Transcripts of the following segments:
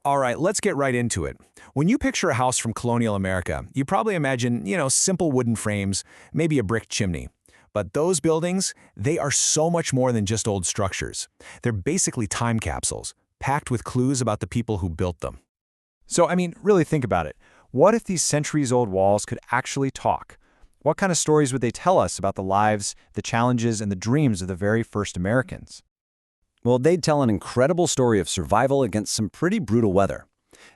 All right, let's get right into it. When you picture a house from Colonial America, you probably imagine, simple wooden frames, maybe a brick chimney. But those buildings, they are so much more than just old structures. They're basically time capsules, packed with clues about the people who built them. So, really think about it. What if these centuries-old walls could actually talk? What kind of stories would they tell us about the lives, the challenges, and the dreams of the very first Americans? Well, they'd tell an incredible story of survival against some pretty brutal weather.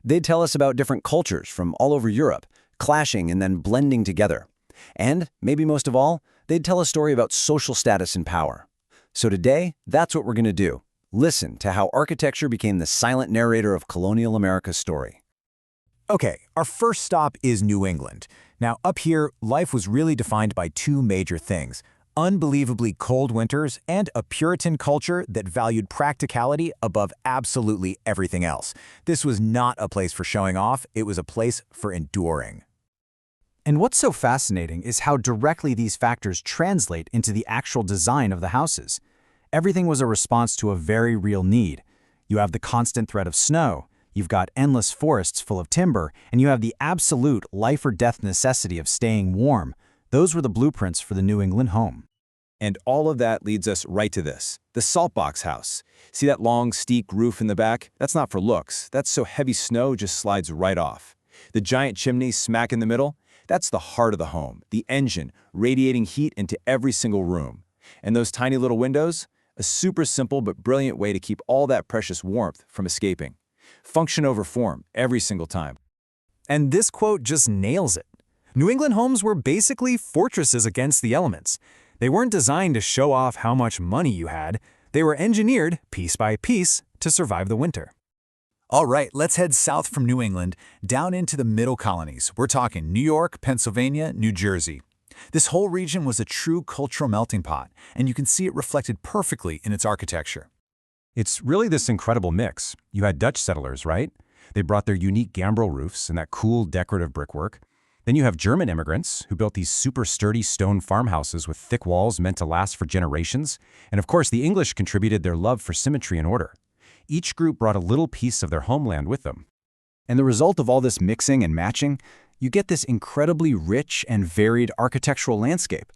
They'd tell us about different cultures from all over Europe, clashing and then blending together. And, maybe most of all, they'd tell a story about social status and power. So today, that's what we're going to do. Listen to how architecture became the silent narrator of Colonial America's story. Okay, our first stop is New England. Now, up here, life was really defined by two major things: unbelievably cold winters and a Puritan culture that valued practicality above absolutely everything else. This was not a place for showing off, it was a place for enduring. And what's so fascinating is how directly these factors translate into the actual design of the houses. Everything was a response to a very real need. You have the constant threat of snow, you've got endless forests full of timber, and you have the absolute life-or-death necessity of staying warm. Those were the blueprints for the New England home. And all of that leads us right to this, the saltbox house. See that long, steep roof in the back? That's not for looks. That's so heavy snow just slides right off. The giant chimney smack in the middle? That's the heart of the home, the engine, radiating heat into every single room. And those tiny little windows? A super simple but brilliant way to keep all that precious warmth from escaping. Function over form every single time. And this quote just nails it. New England homes were basically fortresses against the elements. They weren't designed to show off how much money you had. They were engineered, piece by piece, to survive the winter. All right, let's head south from New England, down into the middle colonies. We're talking New York, Pennsylvania, New Jersey. This whole region was a true cultural melting pot, and you can see it reflected perfectly in its architecture. It's really this incredible mix. You had Dutch settlers, right? They brought their unique gambrel roofs and that cool decorative brickwork. Then you have German immigrants who built these super sturdy stone farmhouses with thick walls meant to last for generations. And of course, the English contributed their love for symmetry and order. Each group brought a little piece of their homeland with them. And the result of all this mixing and matching, you get this incredibly rich and varied architectural landscape.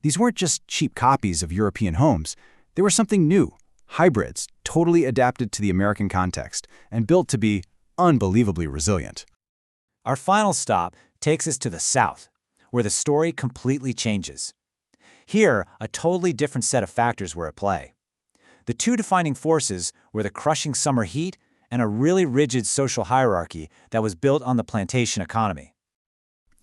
These weren't just cheap copies of European homes. They were something new, hybrids, totally adapted to the American context, and built to be unbelievably resilient. Our final stop takes us to the South, where the story completely changes. Here, a totally different set of factors were at play. The two defining forces were the crushing summer heat and a really rigid social hierarchy that was built on the plantation economy.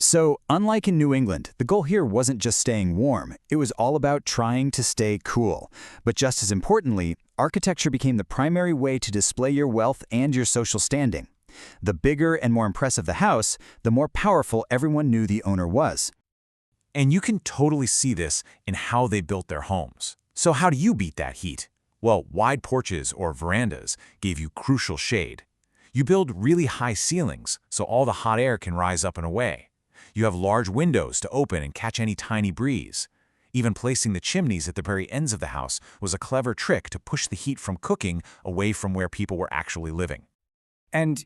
So, unlike in New England, the goal here wasn't just staying warm, it was all about trying to stay cool. But just as importantly, architecture became the primary way to display your wealth and your social standing. The bigger and more impressive the house, the more powerful everyone knew the owner was. And you can totally see this in how they built their homes. So how do you beat that heat? Well, wide porches or verandas gave you crucial shade. You build really high ceilings so all the hot air can rise up and away. You have large windows to open and catch any tiny breeze. Even placing the chimneys at the very ends of the house was a clever trick to push the heat from cooking away from where people were actually living. And,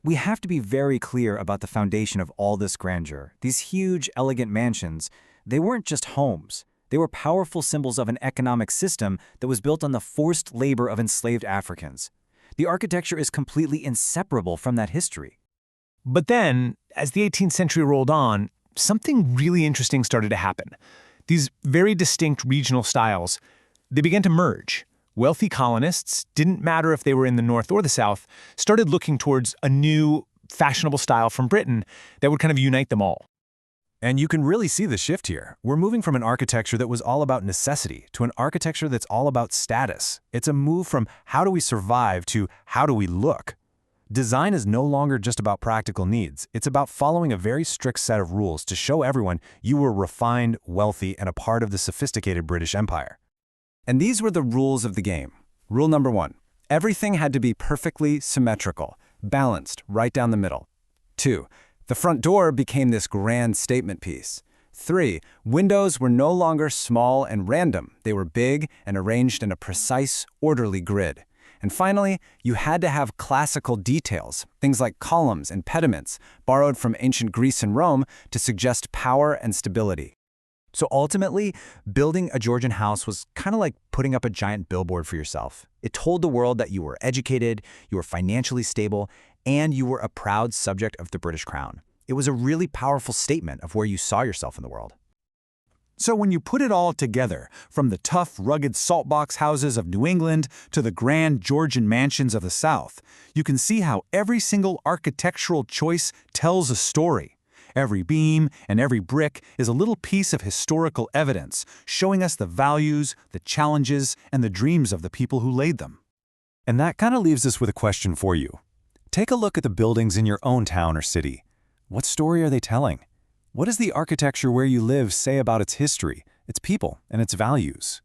we have to be very clear about the foundation of all this grandeur. These huge, elegant mansions, they weren't just homes. They were powerful symbols of an economic system that was built on the forced labor of enslaved Africans. The architecture is completely inseparable from that history. But then, as the 18th century rolled on, something really interesting started to happen. These very distinct regional styles, they began to merge. Wealthy colonists, didn't matter if they were in the North or the South, started looking towards a new, fashionable style from Britain that would kind of unite them all. And you can really see the shift here. We're moving from an architecture that was all about necessity to an architecture that's all about status. It's a move from how do we survive to how do we look. Design is no longer just about practical needs. It's about following a very strict set of rules to show everyone you were refined, wealthy, and a part of the sophisticated British Empire. And these were the rules of the game. Rule number 1, everything had to be perfectly symmetrical, balanced right down the middle. 2, the front door became this grand statement piece. 3, windows were no longer small and random. They were big and arranged in a precise, orderly grid. And finally, you had to have classical details, things like columns and pediments, borrowed from ancient Greece and Rome to suggest power and stability. So ultimately, building a Georgian house was kind of like putting up a giant billboard for yourself. It told the world that you were educated, you were financially stable, and you were a proud subject of the British Crown. It was a really powerful statement of where you saw yourself in the world. So when you put it all together, from the tough, rugged saltbox houses of New England to the grand Georgian mansions of the South, you can see how every single architectural choice tells a story. Every beam and every brick is a little piece of historical evidence, showing us the values, the challenges, and the dreams of the people who laid them. And that kind of leaves us with a question for you. Take a look at the buildings in your own town or city. What story are they telling? What does the architecture where you live say about its history, its people, and its values?